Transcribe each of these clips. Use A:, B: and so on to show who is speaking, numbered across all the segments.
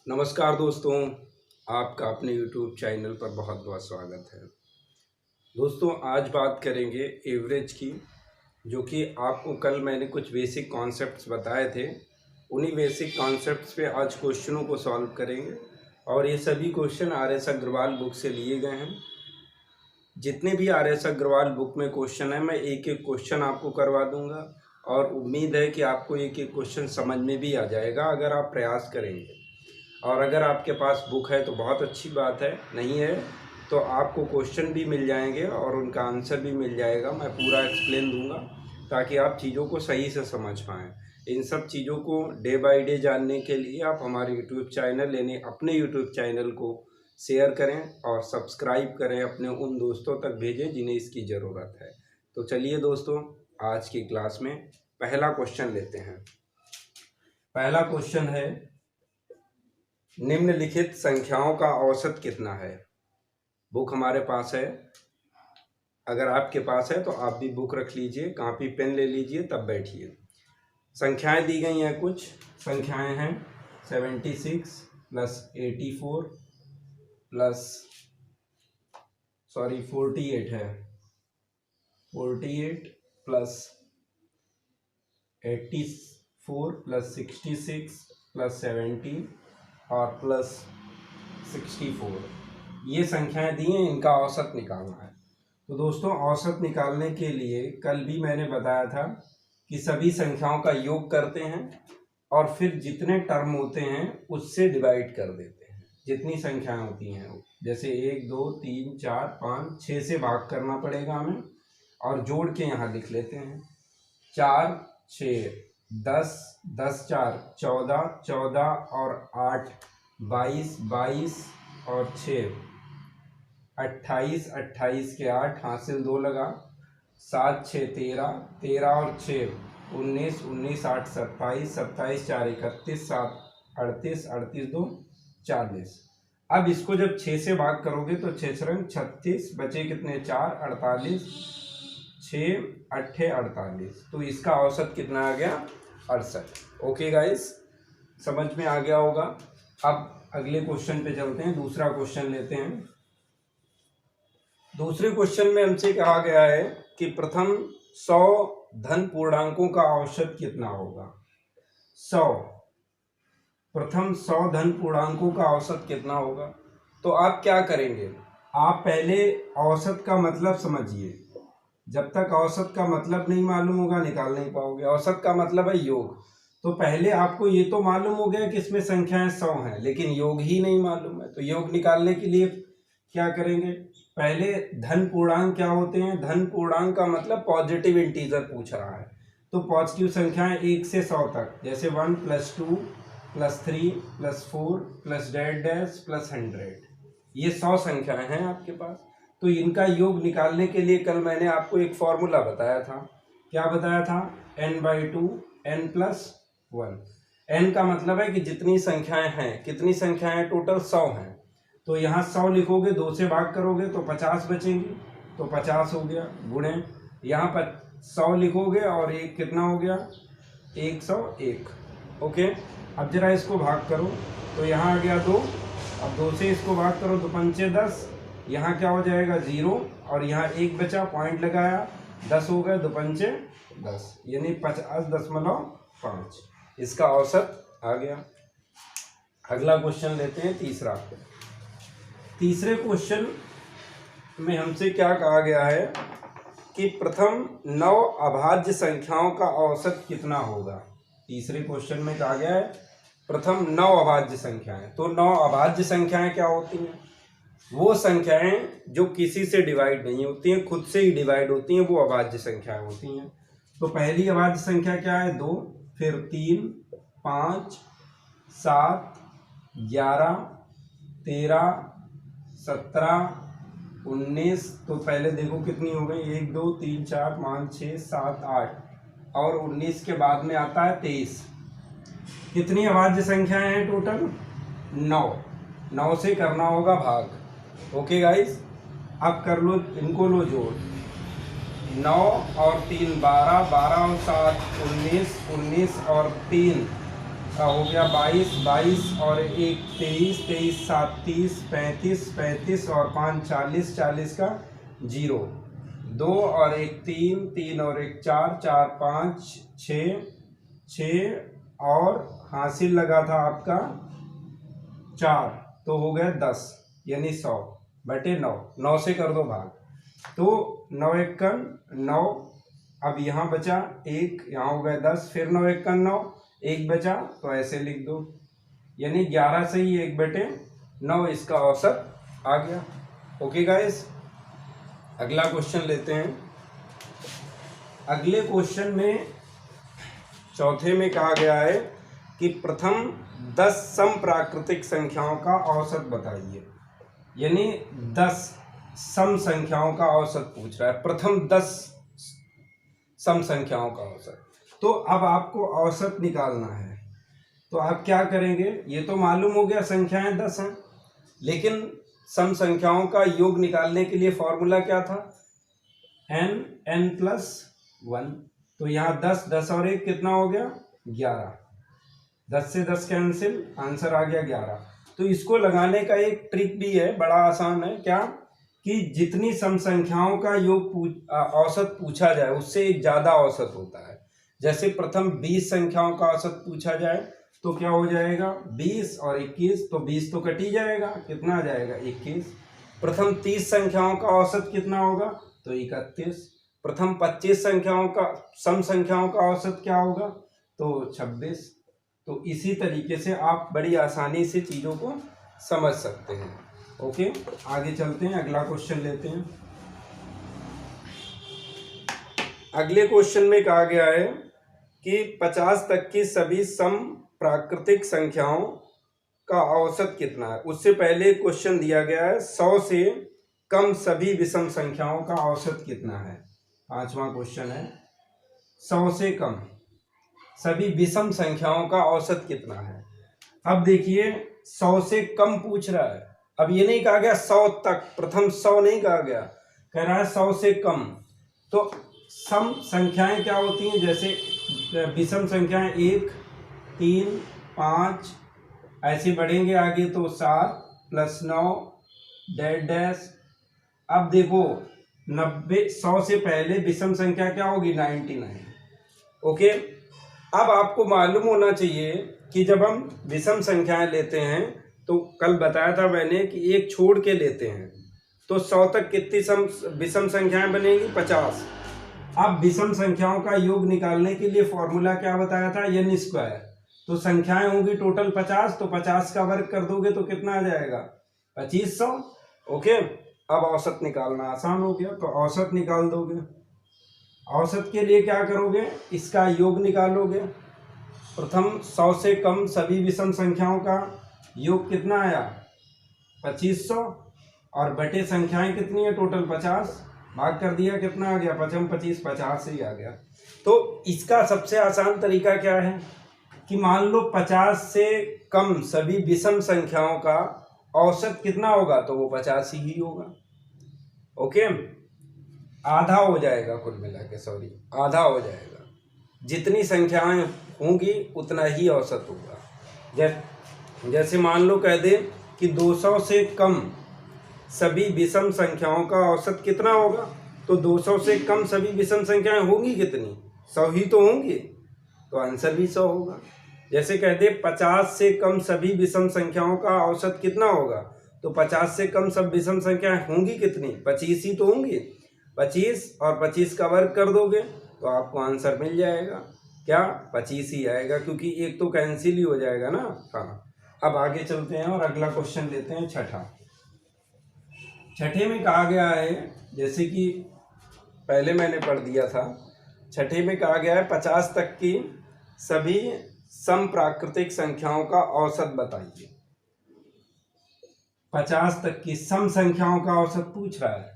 A: नमस्कार दोस्तों, आपका अपने YouTube चैनल पर बहुत बहुत स्वागत है। दोस्तों आज बात करेंगे एवरेज की, जो कि आपको कल मैंने कुछ बेसिक कॉन्सेप्ट्स बताए थे। उन्हीं बेसिक कॉन्सेप्ट्स पे आज क्वेश्चनों को सॉल्व करेंगे और ये सभी क्वेश्चन आर.एस. अग्रवाल बुक से लिए गए हैं। जितने भी आर.एस. अग्रवाल बुक में क्वेश्चन है, मैं एक एक क्वेश्चन आपको करवा दूंगा और उम्मीद है कि आपको एक एक क्वेश्चन समझ में भी आ जाएगा अगर आप प्रयास करेंगे। और अगर आपके पास बुक है तो बहुत अच्छी बात है, नहीं है तो आपको क्वेश्चन भी मिल जाएंगे और उनका आंसर भी मिल जाएगा। मैं पूरा एक्सप्लेन दूंगा ताकि आप चीज़ों को सही से समझ पाएँ। इन सब चीज़ों को डे बाय डे जानने के लिए आप हमारे यूट्यूब चैनल यानी अपने यूट्यूब चैनल को शेयर करें और सब्सक्राइब करें, अपने उन दोस्तों तक भेजें जिन्हें इसकी ज़रूरत है। तो चलिए दोस्तों, आज की क्लास में पहला क्वेश्चन लेते हैं। पहला क्वेश्चन है, निम्नलिखित संख्याओं का औसत कितना है। बुक हमारे पास है, अगर आपके पास है तो आप भी बुक रख लीजिए, कॉपी पेन ले लीजिए, तब बैठिए। संख्याएं दी गई हैं, कुछ संख्याएं हैं 76 प्लस 84 प्लस 48 है, 48 प्लस 84 प्लस 66 प्लस 70 और प्लस 64। ये संख्याएं दी हैं, इनका औसत निकालना है। तो दोस्तों औसत निकालने के लिए कल भी मैंने बताया था कि सभी संख्याओं का योग करते हैं और फिर जितने टर्म होते हैं उससे डिवाइड कर देते हैं। जितनी संख्याएं होती हैं जैसे 1 2 3 4 5 6 से भाग करना पड़ेगा हमें और जोड़ के यहाँ लिख लेते हैं। 4 6 10 10 4 14 14 और 8 22 22 और 6 28 28 के 8 हासिल 2 लगा, 7 6 13 13 और 6 19 19 8 27 27 4 31 7 38 38 2 40। अब इसको जब 6 से भाग करोगे तो 6 रंग 36, बचे कितने 4 48, 6 8 48। तो इसका औसत कितना आ गया 68। ओके गाइस, समझ में आ गया होगा। अब अगले क्वेश्चन पे चलते हैं, दूसरा क्वेश्चन लेते हैं। दूसरे क्वेश्चन में हमसे कहा गया है कि प्रथम 100 धन पूर्णांकों का औसत कितना होगा। 100 प्रथम 100 धन पूर्णांकों का औसत कितना होगा। तो आप क्या करेंगे, आप पहले औसत का मतलब समझिए। जब तक औसत का मतलब नहीं मालूम होगा निकाल नहीं पाओगे। औसत का मतलब है योग। तो पहले आपको ये तो मालूम हो गया कि इसमें संख्याएं 100 हैं, लेकिन योग ही नहीं मालूम है। तो योग निकालने के लिए क्या करेंगे, पहले धन पूर्णांक क्या होते हैं। धन पूर्णांक का मतलब पॉजिटिव इंटीजर पूछ रहा है, तो पॉजिटिव संख्याएं 1 से 100 तक, जैसे 1 + 2 + 3 + 4 + डैश + 100। ये 100 संख्याएं हैं आपके पास। तो इनका योग निकालने के लिए कल मैंने आपको एक फॉर्मूला बताया था। क्या बताया था, n/2 n + 1। n का मतलब है कि जितनी संख्याएं हैं, कितनी संख्याएं हैं टोटल 100 हैं। तो यहाँ 100 लिखोगे, 2 से भाग करोगे तो 50 बचेंगी, तो 50 हो गया, गुणे यहाँ पर 100 लिखोगे और एक कितना हो गया 101। ओके, अब जरा इसको भाग करो तो यहाँ आ गया 2। अब 2 से इसको भाग करो तो 5 10, यहाँ क्या हो जाएगा 0 और यहाँ 1 बचा, पॉइंट लगाया, 10 हो गए, 2 5 10, यानी 50.5। इसका औसत आ गया। अगला क्वेश्चन लेते हैं, तीसरा। तीसरे क्वेश्चन में हमसे क्या कहा गया है कि प्रथम 9 अभाज्य संख्याओं का औसत कितना होगा। तीसरे क्वेश्चन में कहा गया है प्रथम 9 अभाज्य संख्याएं। तो 9 अभाज्य संख्याएं क्या होती हैं, वो संख्याएं जो किसी से डिवाइड नहीं होती हैं, खुद से ही डिवाइड होती हैं, वो अभाज्य संख्याएं होती हैं। तो पहली अभाज्य संख्या क्या है 2, फिर 3 5 7 11 13 17 19। तो पहले देखो कितनी हो गई, 1 2 3 4 5 6 7 8 और 19 के बाद में आता है 23। कितनी अभाज्य संख्याएं हैं टोटल 9। 9 से करना होगा भाग। ओके गाइस, अब कर लो, इनको लो जोड़। 9 और 3 12, 12 और 7 19, 19 और 3 हो गया 22, 22 और 1 23, 23 7 30, 35, 35 और 5 40, 40 का 0, 2 और 1 3, 3 और 1 4, 4 5 6, 6 और हासिल लगा था आपका 4, तो हो गया 10, यानी 100/9, 9 से कर दो भाग, तो 9 एकन 9, अब यहाँ बचा 1, यहाँ हो गया 10, फिर 9 एकन 9, 1 बचा, तो ऐसे लिख दो, यानी 11 से ही 1/9 इसका औसत आ गया। ओके गाइस, अगला क्वेश्चन लेते हैं। अगले क्वेश्चन में चौथे में कहा गया है कि प्रथम 10 सम प्राकृतिक संख्याओं का औसत बताइए, यानी 10 सम संख्याओं का औसत पूछ रहा है, प्रथम 10 सम संख्याओं का औसत। तो अब आपको औसत निकालना है, तो आप क्या करेंगे, ये तो मालूम हो गया संख्याएं 10 हैं, लेकिन सम संख्याओं का योग निकालने के लिए फॉर्मूला क्या था, n+1। तो यहाँ 10, 10 और 1 कितना हो गया 11, 10 से 10 कैंसिल, आंसर आ गया 11। तो इसको लगाने का एक ट्रिक भी है, बड़ा आसान है, क्या कि जितनी सम संख्याओं का योग औसत पूछा जाए उससे एक ज़्यादा औसत होता है। जैसे प्रथम 20 संख्याओं का औसत पूछा जाए तो क्या हो जाएगा 20 और 21, तो 20 तो कट ही जाएगा, कितना आ जाएगा 21। प्रथम 30 संख्याओं का औसत कितना होगा, तो 31। प्रथम 25 संख्याओं का सम संख्याओं का औसत क्या होगा, तो 26। तो इसी तरीके से आप बड़ी आसानी से चीज़ों को समझ सकते हैं। ओके, आगे चलते हैं, अगला क्वेश्चन लेते हैं। अगले क्वेश्चन में कहा गया है कि 50 तक की सभी सम प्राकृतिक संख्याओं का औसत कितना है। उससे पहले क्वेश्चन दिया गया है 100 से कम सभी विषम संख्याओं का औसत कितना है। पांचवा क्वेश्चन है 100 से कम सभी विषम संख्याओं का औसत कितना है। अब देखिए 100 से कम पूछ रहा है, अब ये नहीं कहा गया 100 तक, प्रथम 100 नहीं कहा गया, कह रहा है 100 से कम। तो सम संख्याएं क्या होती हैं, जैसे विषम संख्याएं 1, 3, 5, ऐसे बढ़ेंगे आगे तो 7 + 9 डैश। अब देखो 90, 100 से पहले विषम संख्या क्या होगी 99। ओके, अब आपको मालूम होना चाहिए कि जब हम विषम संख्याएं लेते हैं तो कल बताया था मैंने कि एक छोड़ के लेते हैं, तो 100 तक कितनी विषम संख्याएं बनेंगी 50। अब विषम संख्याओं का योग निकालने के लिए फॉर्मूला क्या बताया था, n²। तो संख्याएं होंगी टोटल 50, तो 50 का वर्ग कर दोगे तो कितना आ जाएगा 2500। ओके, अब औसत निकालना आसान हो गया, तो औसत निकाल दोगे। औसत के लिए क्या करोगे, इसका योग निकालोगे। प्रथम 100 से कम सभी विषम संख्याओं का योग कितना आया 2500, और बटे संख्याएं कितनी है टोटल 50, भाग कर दिया कितना आ गया 5 25, 50 ही आ गया। तो इसका सबसे आसान तरीका क्या है कि मान लो 50 से कम सभी विषम संख्याओं का औसत कितना होगा, तो वो 50 ही होगा। ओके, आधा हो जाएगा, कुल मिला के सॉरी आधा हो जाएगा, जितनी संख्याएं होंगी उतना ही औसत होगा। जैसे मान लो कह दे कि 200 से कम सभी विषम संख्याओं का औसत कितना होगा, तो 200 से कम सभी विषम संख्याएं होंगी कितनी 100 ही तो होंगी, तो आंसर भी 100 होगा। जैसे कह दे 50 से कम सभी विषम संख्याओं का औसत कितना होगा, तो 50 से कम सब विषम संख्याएं होंगी कितनी 25 ही तो होंगी, 25 और 25 का वर्ग कर दोगे तो आपको आंसर मिल जाएगा, क्या 25 ही आएगा, क्योंकि एक तो कैंसिल ही हो जाएगा ना। हाँ, अब आगे चलते हैं और अगला क्वेश्चन लेते हैं छठे में कहा गया है, जैसे कि पहले मैंने पढ़ दिया था, छठे में कहा गया है 50 तक की सभी सम प्राकृतिक संख्याओं का औसत बताइए। 50 तक की सम संख्याओं का औसत पूछ रहा है,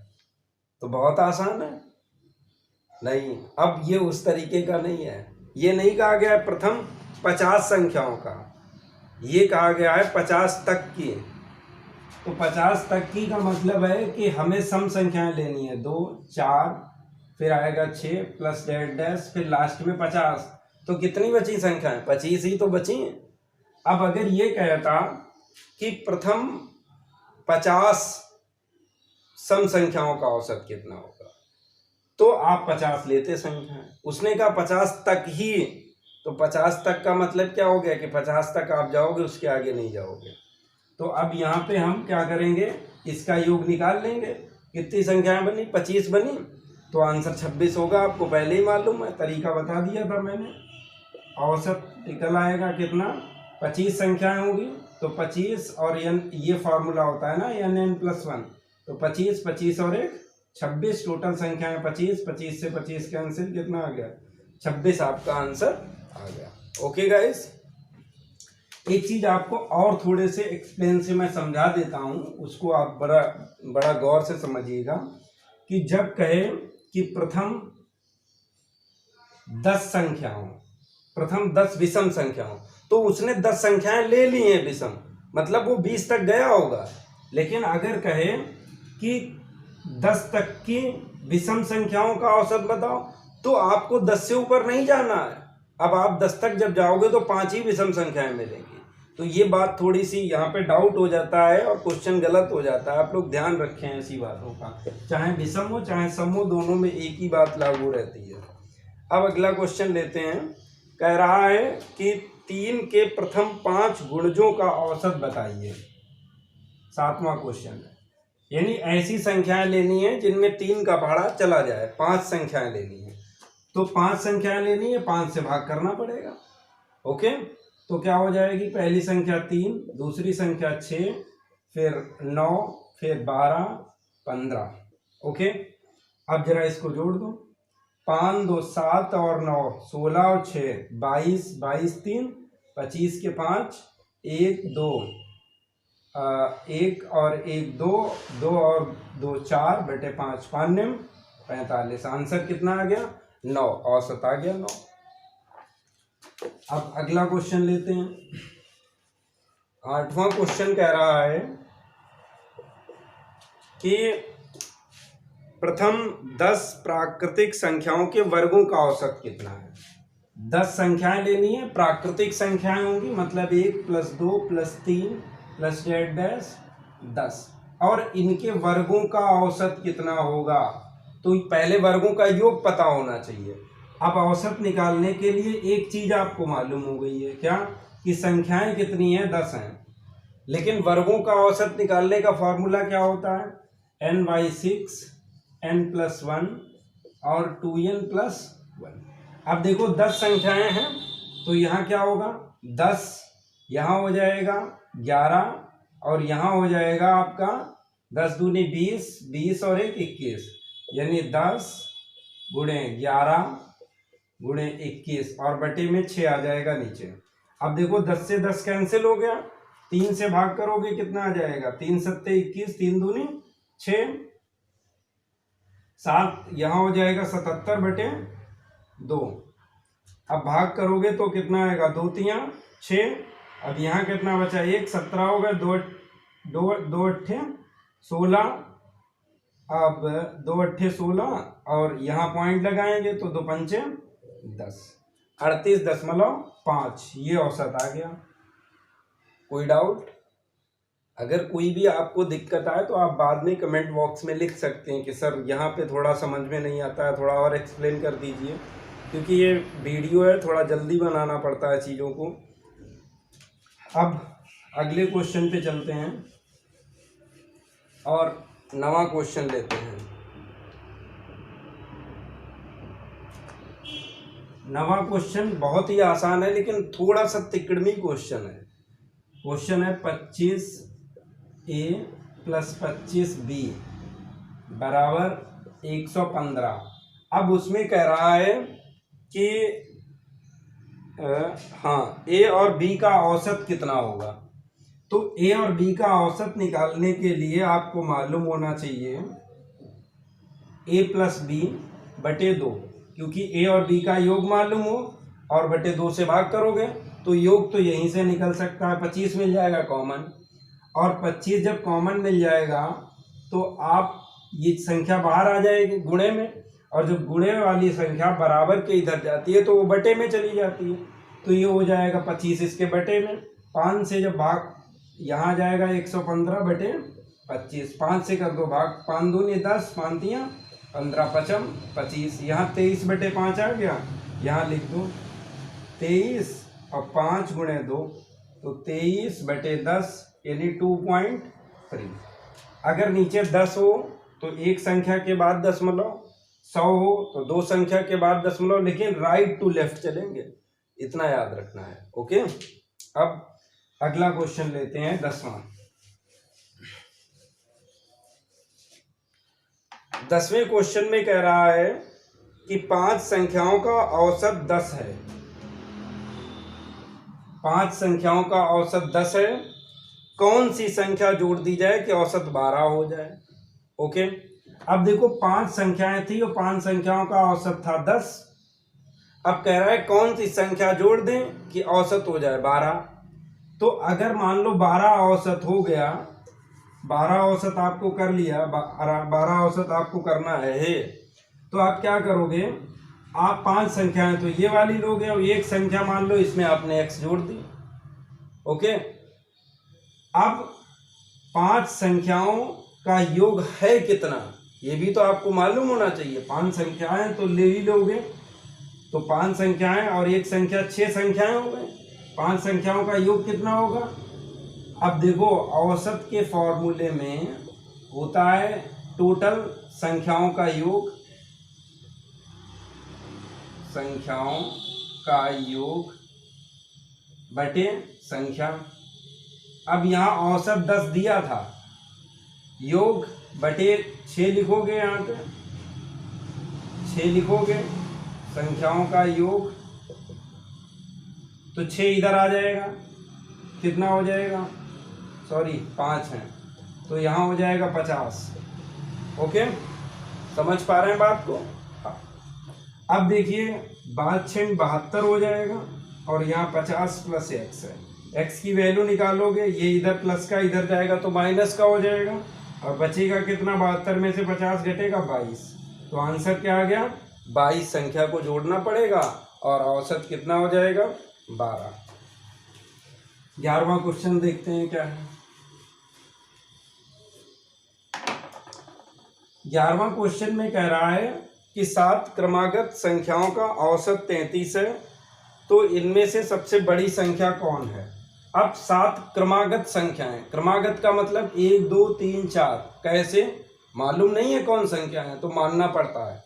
A: तो बहुत आसान है। नहीं, अब ये उस तरीके का नहीं है, ये नहीं कहा गया है प्रथम 50 संख्याओं का, ये कहा गया है 50 तक की। तो 50 तक की का मतलब है कि हमें सम संख्याएं लेनी है, 2 4 फिर आएगा 6 + डैश फिर लास्ट में 50, तो कितनी बची संख्याएं 25 ही तो बची हैं। अब अगर ये कहता कि प्रथम 50 सम संख्याओं का औसत कितना होगा, तो आप 50 लेते संख्या। उसने कहा 50 तक ही, तो 50 तक का मतलब क्या हो गया कि 50 तक आप जाओगे, उसके आगे नहीं जाओगे। तो अब यहाँ पे हम क्या करेंगे, इसका योग निकाल लेंगे। कितनी संख्याएं बनी, 25 बनी, तो आंसर 26 होगा। आपको पहले ही मालूम है, तरीका बता दिया था मैंने। औसत निकल आएगा कितना, 25 संख्याएं होगी, तो 25 और ये फार्मूला होता है ना n+1, तो 25 25 और 1 26, टोटल संख्याएं 25, 25 से 25 कैंसिल, कितना आ गया 26, आपका आंसर आ गया। ओके गाइस, एक चीज आपको और थोड़े से एक्सप्लेन से मैं समझा देता हूं, उसको आप बड़ा गौर से समझिएगा कि जब कहे कि प्रथम 10 संख्याओं, प्रथम 10 विषम संख्याओं, तो उसने 10 संख्याएं ले ली हैं विषम, मतलब वो 20 तक गया होगा। लेकिन अगर कहे कि 10 तक की विषम संख्याओं का औसत बताओ, तो आपको 10 से ऊपर नहीं जाना है। अब आप 10 तक जब जाओगे तो 5 ही विषम संख्याएं मिलेंगी। तो ये बात थोड़ी सी यहाँ पे डाउट हो जाता है और क्वेश्चन गलत हो जाता है। आप लोग ध्यान रखें ऐसी बातों का, चाहे विषम हो चाहे सम हो, दोनों में एक ही बात लागू रहती है। अब अगला क्वेश्चन लेते हैं। कह रहा है कि 3 के प्रथम 5 गुणजों का औसत बताइए। 7वां क्वेश्चन है, यानी ऐसी संख्याएं लेनी है जिनमें 3 का पहाड़ा चला जाए। 5 संख्याएं लेनी है, तो 5 संख्याएं लेनी है, 5 से भाग करना पड़ेगा। ओके, तो क्या हो जाएगी, पहली संख्या 3, दूसरी संख्या 6, फिर 9, फिर 12, 15। ओके, अब जरा इसको जोड़ दो। 5 2 7 और 9 16 और 6 22, 22 3 25 के 5 1 2 1 और 1 2 2 और 2 4 बटे 5 5 45। आंसर कितना आ गया, 9, औसत आ गया 9। अब अगला क्वेश्चन लेते हैं। 8वां क्वेश्चन कह रहा है कि प्रथम 10 प्राकृतिक संख्याओं के वर्गों का औसत कितना है। 10 संख्याएं लेनी है, प्राकृतिक संख्याएं होंगी, मतलब 1 + 2 + 3 + डैश 10, और इनके वर्गों का औसत कितना होगा। तो पहले वर्गों का योग पता होना चाहिए। अब औसत निकालने के लिए एक चीज आपको मालूम हो गई है, क्या, कि संख्याएं कितनी हैं, 10 हैं। लेकिन वर्गों का औसत निकालने का फॉर्मूला क्या होता है, n/6 n+1 और 2n+1। अब देखो 10 संख्याएं हैं, तो यहाँ क्या होगा, 10 यहाँ हो जाएगा 11, और यहाँ हो जाएगा आपका 10 दूनी 20, 20 और 1 21, यानी 10 गुणे 11 गुणे 21 और बटे में 6 आ जाएगा नीचे। अब देखो 10 से 10 कैंसिल हो गया, 3 से भाग करोगे कितना आ जाएगा, 3 सत्ते 21, 3 दूनी 6, 7 यहाँ हो जाएगा 77 बटे 2। अब भाग करोगे तो कितना आएगा, 2 3 6, अब यहाँ कितना बचा, 1 17 हो गया, 2 8 16, अब 2 8 16 और यहाँ पॉइंट लगाएंगे तो 2 5 10, 38.5, ये औसत आ गया। कोई डाउट, अगर कोई भी आपको दिक्कत आए तो आप बाद में कमेंट बॉक्स में लिख सकते हैं कि सर यहाँ पे थोड़ा समझ में नहीं आता है, थोड़ा और एक्सप्लेन कर दीजिए, क्योंकि ये वीडियो है, थोड़ा जल्दी बनाना पड़ता है चीज़ों को। अब अगले क्वेश्चन पे चलते हैं और 9वां क्वेश्चन लेते हैं। 9वां क्वेश्चन बहुत ही आसान है, लेकिन थोड़ा सा तिकड़मी क्वेश्चन है। क्वेश्चन है 25A + 25B = 115। अब उसमें कह रहा है कि हाँ, A और B का औसत कितना होगा। तो A और B का औसत निकालने के लिए आपको मालूम होना चाहिए A + B बटे 2, क्योंकि A और B का योग मालूम हो और बटे 2 से भाग करोगे तो योग तो यहीं से निकल सकता है, 25 मिल जाएगा कॉमन, और 25 जब कॉमन मिल जाएगा तो आप ये संख्या बाहर आ जाएगी गुणे में, और जब गुणे वाली संख्या बराबर के इधर जाती है तो वो बटे में चली जाती है, तो ये हो जाएगा 25 इसके बटे में, 5 से जब भाग यहाँ जाएगा 115/25, 5 से कर दो भाग, 5 दूनी 10, 5 तियाँ 15, 5 25, यहाँ 23/5 आ गया, यहाँ लिख दो 23 और 5 गुणे 2 तो 23/10 यानी 2.3। अगर नीचे 10 हो तो एक संख्या के बाद दशमलव, 100 हो तो दो संख्या के बाद दशमलव, लेकिन राइट टू लेफ्ट चलेंगे, इतना याद रखना है। ओके, अब अगला क्वेश्चन लेते हैं 10वां। 10वें क्वेश्चन में कह रहा है कि 5 संख्याओं का औसत 10 है। 5 संख्याओं का औसत 10 है, कौन सी संख्या जोड़ दी जाए कि औसत 12 हो जाए। ओके, अब देखो 5 संख्याएं थी और 5 संख्याओं का औसत था 10। अब कह रहा है कौन सी संख्या जोड़ दें कि औसत हो जाए 12। तो अगर मान लो 12 औसत हो गया, 12 औसत आपको कर लिया, 12 औसत आपको करना है, तो आप क्या करोगे, आप 5 संख्याएं तो ये वाली लोगे और एक संख्या मान लो इसमें आपने x जोड़ दी। ओके, अब 5 संख्याओं का योग है कितना, ये भी तो आपको मालूम होना चाहिए। 5 संख्याएं तो ले ही लोगे, तो 5 संख्याएं और एक संख्या 6 संख्याएं हो गई, 5 संख्याओं का योग कितना होगा। अब देखो औसत के फॉर्मूले में होता है टोटल संख्याओं का योग, संख्याओं का योग बटे संख्या। अब यहाँ औसत 10 दिया था, योग बटे 6 लिखोगे, यहाँ पे 6 लिखोगे, संख्याओं का योग, तो 6 इधर आ जाएगा, कितना हो जाएगा, सॉरी 5 है, तो यहाँ हो जाएगा 50। ओके, समझ पा रहे हैं बात को। हाँ, अब देखिए 5×6 72 हो जाएगा और यहाँ 50 + x है, x की वैल्यू निकालोगे, ये इधर प्लस का इधर जाएगा तो माइनस का हो जाएगा, और बचेगा कितना, 72 में से 50 घटेगा 22, तो आंसर क्या आ गया, 22 संख्या को जोड़ना पड़ेगा और औसत कितना हो जाएगा, 12। 11वां क्वेश्चन देखते हैं क्या है। 11वां क्वेश्चन में कह रहा है कि 7 क्रमागत संख्याओं का औसत 33 है, तो इनमें से सबसे बड़ी संख्या कौन है। अब 7 क्रमागत संख्याएं, क्रमागत का मतलब 1 2 3 4, कैसे मालूम नहीं है कौन संख्या है तो मानना पड़ता है।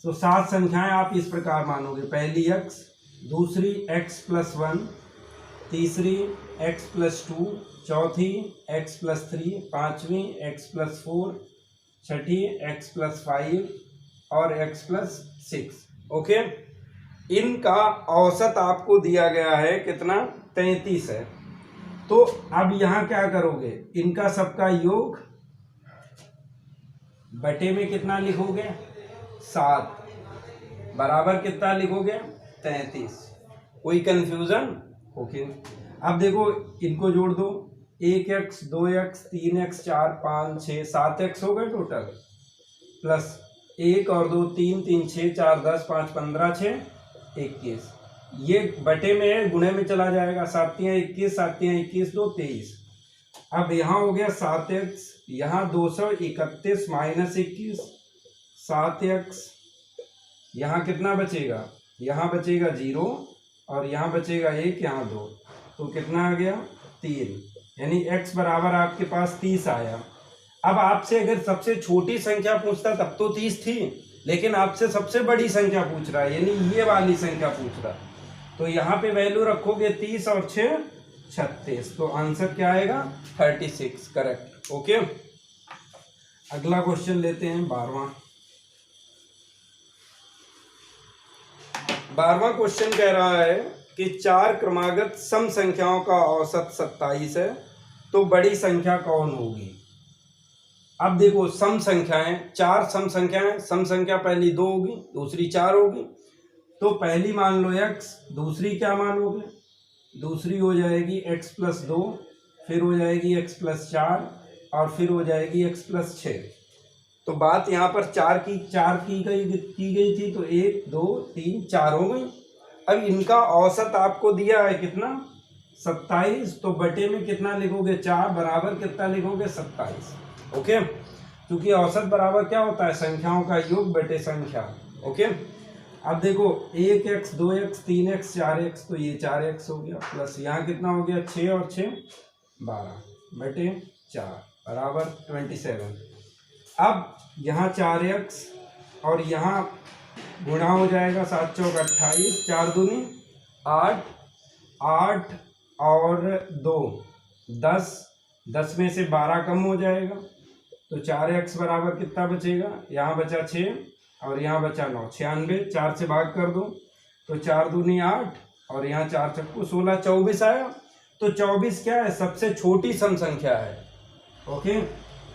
A: तो 7 संख्याएं आप इस प्रकार मानोगे, पहली x, दूसरी x + 1, तीसरी x + 2, चौथी x + 3, पांचवी x + 4, छठी x + 5 और x + 6। ओके, इनका औसत आपको दिया गया है कितना, 33 है। तो अब यहाँ क्या करोगे, इनका सबका योग बटे में कितना लिखोगे, 7, बराबर कितना लिखोगे, 33। कोई कंफ्यूजन। ओके, अब देखो इनको जोड़ दो, 1x 2x 3x 4 5 6 7x हो गए टोटल, प्लस 1 और 2 3 3 6 4 10 5 15 6 21, ये बटे में है, गुणे में चला जाएगा, 7 × 21 7 × 21 2 23। अब यहाँ हो गया 7x, यहाँ 231 - 21, 7x, यहाँ कितना बचेगा, यहाँ बचेगा 0 और यहाँ बचेगा 1, यहाँ 2, तो कितना आ गया, 3, यानी x बराबर आपके पास 30 आया। अब आपसे अगर सबसे छोटी संख्या पूछता तब तो 30 थी, लेकिन आपसे सबसे बड़ी संख्या पूछ रहा है, यानी ये वाली संख्या पूछ रहा है, तो यहाँ पे वैल्यू रखोगे 30 और 6 36, तो आंसर क्या आएगा, 36, करेक्ट। ओके, अगला क्वेश्चन लेते हैं 12वां। 12वां क्वेश्चन कह रहा है कि 4 क्रमागत सम संख्याओं का औसत 27 है, तो बड़ी संख्या कौन होगी। अब देखो सम संख्याएं, 4 सम संख्याएं, सम संख्या पहली 2 होगी, दूसरी 4 होगी, तो पहली मान लो x, दूसरी क्या मानोगे, दूसरी हो जाएगी x + 2, फिर हो जाएगी x + 4 और फिर हो जाएगी x + 6। तो बात यहाँ पर 4 की गई थी, तो 1 2 3 4 हो गई। अब इनका औसत आपको दिया है कितना, 27, तो बटे में कितना लिखोगे 4 बराबर कितना लिखोगे 27। ओके, क्योंकि औसत बराबर क्या होता है संख्याओं का योग बटे संख्या। ओके, अब देखो 1x 2x 3x 4x, तो ये 4x हो गया, प्लस यहाँ कितना हो गया 6 और 6 12 बटे 4 बराबर 27। अब यहाँ 4x और यहाँ गुणा हो जाएगा 7 चौक 28, 4 दूनी 8, 8 और 2 10, 10 में से 12 कम हो जाएगा, तो 4x बराबर कितना बचेगा, यहाँ बचा 6 और यहाँ बचा 9, 96, 4 से भाग कर दो तो 4 दूनी 8 और यहाँ 4 चक्कू 16, 24 आया। तो 24 क्या है, सबसे छोटी सम संख्या है। ओके,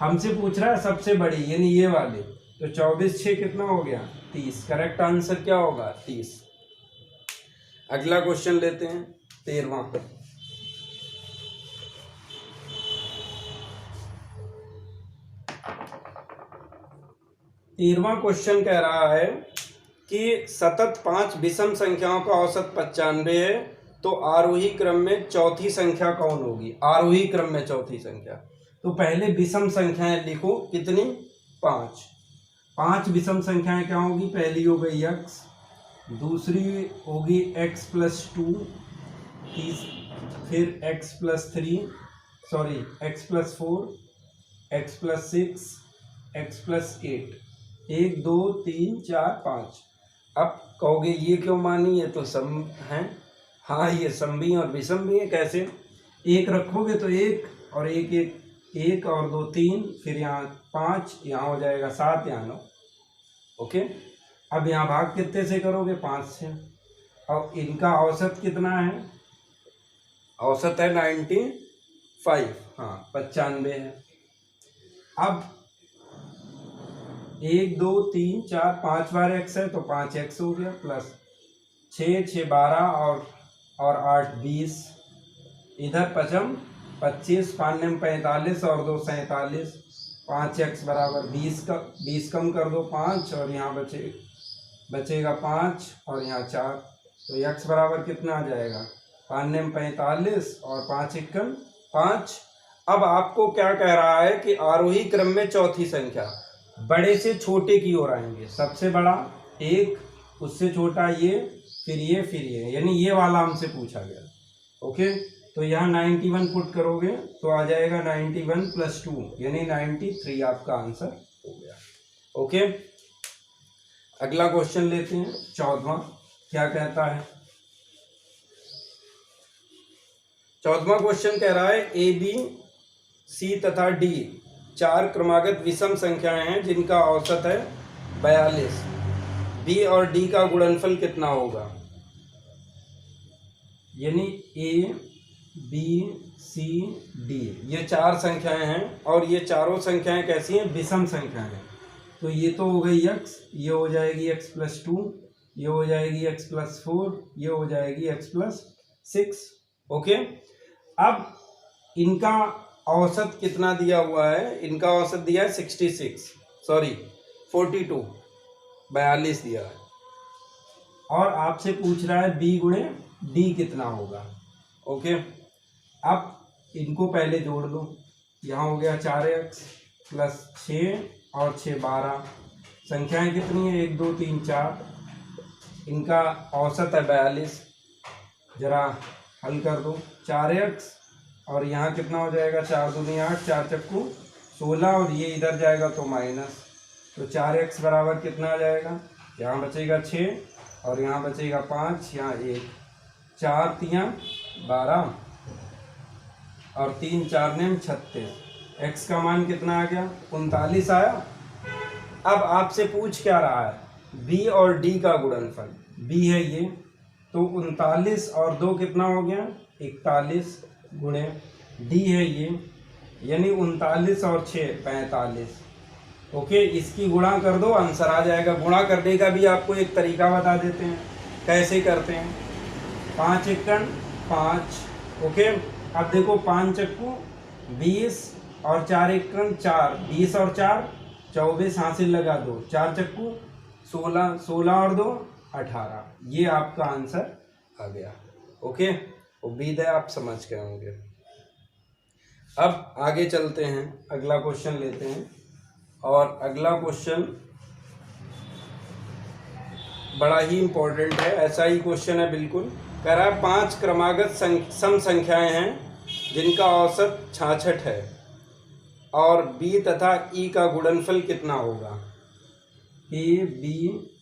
A: हमसे पूछ रहा है सबसे बड़ी यानी ये वाली, तो 24 6 कितना हो गया 30। करेक्ट आंसर क्या होगा 30। अगला क्वेश्चन लेते हैं 13वां पर। 13वां क्वेश्चन कह रहा है कि सतत 5 विषम संख्याओं का औसत 95 है, तो आरोही क्रम में चौथी संख्या कौन होगी। आरोही क्रम में चौथी संख्या, तो पहले विषम संख्याएं लिखो कितनी 5। 5 विषम संख्याएं क्या होगी, पहली हो गई x, दूसरी होगी x + 2, फिर x + 3, sorry x + 4, x + 6, x + 8, 1 2 3 4 5। अब कहोगे ये क्यों मानी, ये तो सम है। हाँ, ये सम भी और विषम भी है। कैसे, एक रखोगे तो 1 और 1 1 1 और 2 3, फिर यहाँ 5, यहाँ हो जाएगा 7, यहाँ 9। ओके, अब यहाँ भाग कितने से करोगे 5 से, और इनका औसत कितना है, औसत है 95, हाँ 95 है। अब 1 2 3 4 5 बार x है तो 5x हो गया, प्लस 6 6 12 और 8 20, इधर 55 25, 5 9 45 और 2 47, 5x बराबर 20 कम कर दो 5 और यहाँ बचेगा 5 और यहाँ 4, तो x बराबर कितना आ जाएगा 5 9 45 और 5 1 5। अब आपको क्या कह रहा है कि आरोही क्रम में चौथी संख्या, बड़े से छोटे की ओर आएंगे, सबसे बड़ा 1, उससे छोटा ये, फिर ये, फिर ये, यानी ये वाला हमसे पूछा गया। ओके, तो यहाँ 91 पुट करोगे तो आ जाएगा 91 + 2 यानी 93 आपका आंसर हो गया। ओके, अगला क्वेश्चन लेते हैं 14वां। क्या कहता है 14वां क्वेश्चन, कह रहा है ए बी सी तथा डी 4 क्रमागत विषम संख्याएं हैं जिनका औसत है 42। बी और डी का गुणनफल कितना होगा, यानी ए बी सी डी ये 4 संख्याएं हैं और ये चारों संख्याएं कैसी हैं, विषम संख्याएं हैं। तो ये तो हो गई x, ये हो जाएगी x + 2, ये हो जाएगी x + 4, ये हो जाएगी x + 6। ओके, अब इनका औसत कितना दिया हुआ है, इनका औसत दिया है 42 दिया है, और आपसे पूछ रहा है b गुणे d कितना होगा। ओके, अब इनको पहले जोड़ लो, यहाँ हो गया 4x + 6 और 6 12, संख्याएं कितनी है 1 2 3 4, इनका औसत है 42। जरा हल कर दो, 4x और यहाँ कितना हो जाएगा 4 दूनी 8, 4 चक्कू 16 और ये इधर जाएगा तो माइनस, तो 4x बराबर कितना आ जाएगा, यहाँ बचेगा 6 और यहाँ बचेगा 5, यहाँ 1, 4 3 12 और 3 4 9 36, x का मान कितना आ गया 39 आया। अब आपसे पूछ क्या रहा है, b और d का गुणनफल, b है ये, तो 39 और 2 कितना हो गया 41 गुणे d है ये, यानी 39 और 6 45। ओके, इसकी गुणा कर दो आंसर आ जाएगा। गुणा करने का भी आपको एक तरीका बता देते हैं, कैसे करते हैं। 5 1 5, ओके, अब देखो 5 चक्कू 20 और 4 1 4, 20 और 4 24, हासिल लगा दो, 4 चक्कू 16, 16 और 2 18, ये आपका आंसर आ गया। ओके, उम्मीद है आप समझ गए होंगे। अब आगे चलते हैं, अगला क्वेश्चन लेते हैं। और अगला क्वेश्चन बड़ा ही इम्पोर्टेंट है, ऐसा ही क्वेश्चन है बिल्कुल। कह रहा है 5 क्रमागत सम संख्याएं हैं जिनका औसत 66 है और b तथा e का गुणनफल कितना होगा। a b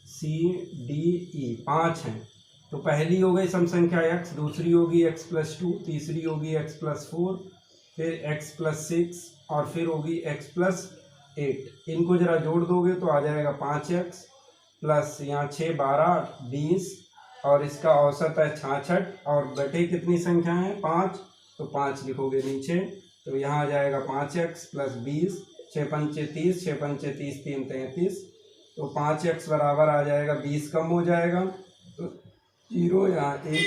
A: c d e 5 हैं, तो पहली हो गई सम संख्या x, दूसरी होगी x+2, तीसरी होगी x+4, फिर x+6 और फिर होगी x+8। इनको जरा जोड़ दोगे तो आ जाएगा 5x प्लस यहाँ 6 12 20 और इसका औसत है 66 और बटे कितनी संख्या है 5, तो 5 लिखोगे नीचे, तो यहाँ आ जाएगा 5x प्लस 20, 6 पंचे 30, 6 पंचे 30, 3 33, तो 5x बराबर आ जाएगा 20 कम हो जाएगा तो 0 यहाँ 1,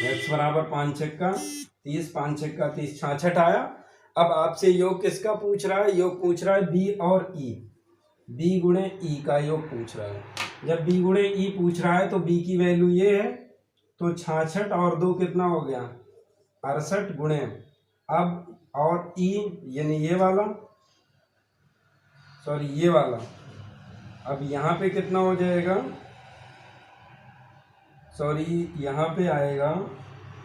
A: x बराबर 5 छक्का 30, 5 छक्का 30, 66 आया। अब आपसे योग किसका पूछ रहा है, योग पूछ रहा है b और e, b गुणे e का योग पूछ रहा है। जब b गुणे e पूछ रहा है तो b की वैल्यू ये है, तो 66 और 2 कितना हो गया 68 गुणे, अब और e यानी ये वाला, सॉरी ये वाला, अब यहाँ पे कितना हो जाएगा, सॉरी यहाँ पे आएगा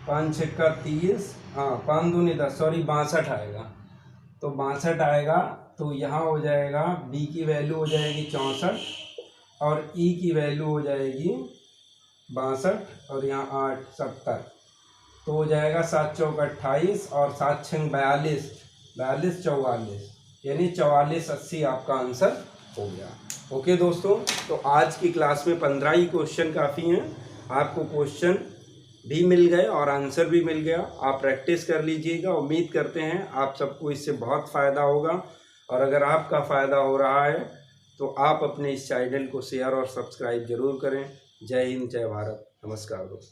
A: 5 छक्का 30, हाँ 5 दूनी 10, सॉरी 62 आएगा, तो 62 आएगा। तो यहाँ हो जाएगा b की वैल्यू हो जाएगी 64 और e की वैल्यू हो जाएगी 62 और यहाँ 8 70, तो हो जाएगा 7 चौक 28 और 7 छंग 42, 42 44, यानी 44 80 आपका आंसर हो गया। ओके दोस्तों, तो आज की क्लास में 15 ही क्वेश्चन काफ़ी हैं, आपको क्वेश्चन भी मिल गए और आंसर भी मिल गया। आप प्रैक्टिस कर लीजिएगा, उम्मीद करते हैं आप सबको इससे बहुत फ़ायदा होगा। और अगर आपका फ़ायदा हो रहा है तो आप अपने इस चैनल को शेयर और सब्सक्राइब ज़रूर करें। जय हिंद, जय भारत, नमस्कार दोस्तों।